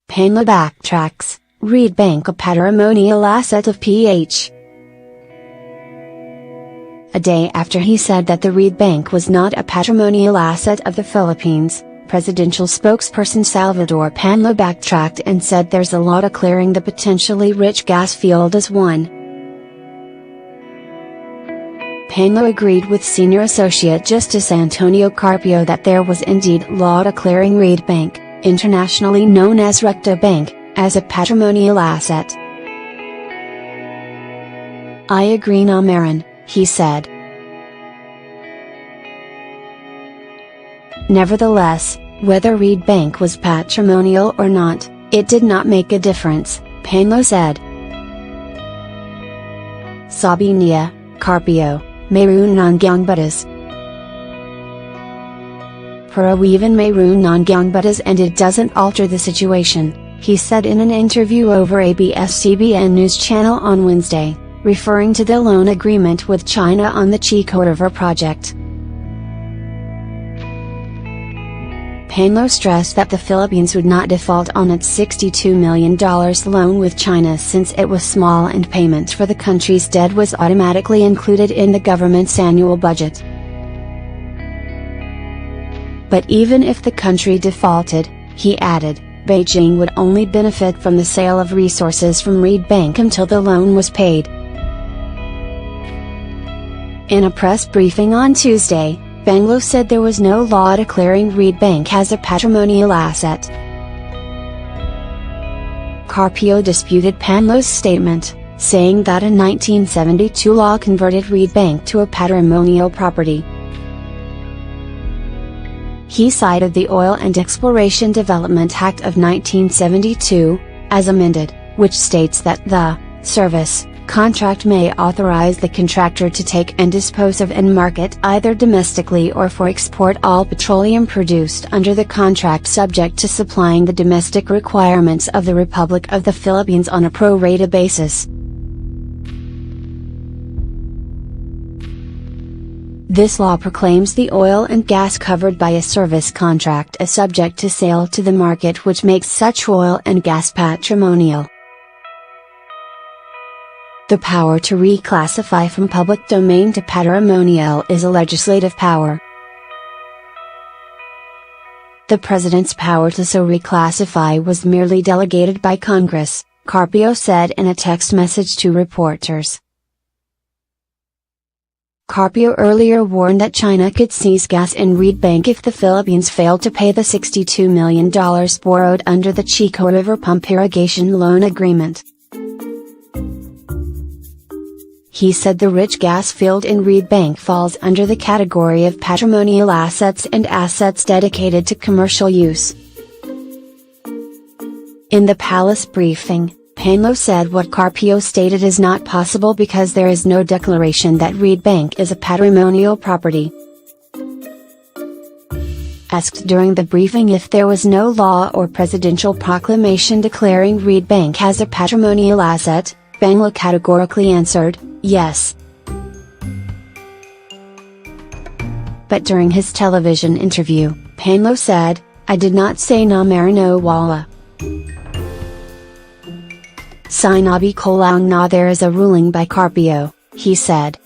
Panelo backtracks, Reed Bank a patrimonial asset of PH. A day after he said that the Reed Bank was not a patrimonial asset of the Philippines, presidential spokesperson Salvador Panelo backtracked and said there's a lot of clearing the potentially rich gas field as one. Panelo agreed with Senior Associate Justice Antonio Carpio that there was indeed law declaring Reed Bank, internationally known as Recto Bank, as a patrimonial asset. "I agree Namaran," he said. Nevertheless, whether Reed Bank was patrimonial or not, it did not make a difference, Panelo said. Sabi niya, Carpio, mayroon ng batas. Pero even mayroon ng batas and it doesn't alter the situation, he said in an interview over ABS-CBN News Channel on Wednesday, referring to the loan agreement with China on the Chico River project. Panelo stressed that the Philippines would not default on its $62 million loan with China since it was small and payment for the country's debt was automatically included in the government's annual budget. But even if the country defaulted, he added, Beijing would only benefit from the sale of resources from Reed Bank until the loan was paid. In a press briefing on Tuesday, Panelo said there was no law declaring Reed Bank as a patrimonial asset. Carpio disputed Panelo's statement, saying that a 1972 law converted Reed Bank to a patrimonial property. He cited the Oil and Exploration Development Act of 1972, as amended, which states that the service contract may authorize the contractor to take and dispose of and market either domestically or for export all petroleum produced under the contract subject to supplying the domestic requirements of the Republic of the Philippines on a pro rata basis. This law proclaims the oil and gas covered by a service contract as subject to sale to the market, which makes such oil and gas patrimonial. The power to reclassify from public domain to patrimonial is a legislative power. The President's power to so reclassify was merely delegated by Congress, Carpio said in a text message to reporters. Carpio earlier warned that China could seize gas in Reed Bank if the Philippines failed to pay the $62 million borrowed under the Chico River Pump Irrigation Loan Agreement. He said the rich gas field in Reed Bank falls under the category of patrimonial assets and assets dedicated to commercial use. In the palace briefing, Panelo said what Carpio stated is not possible because there is no declaration that Reed Bank is a patrimonial property. Asked during the briefing if there was no law or presidential proclamation declaring Reed Bank as a patrimonial asset, Panelo categorically answered, yes. But during his television interview, Panelo said, I did not say Namarino wala. Sinabi ko lang na there is a ruling by Carpio, he said.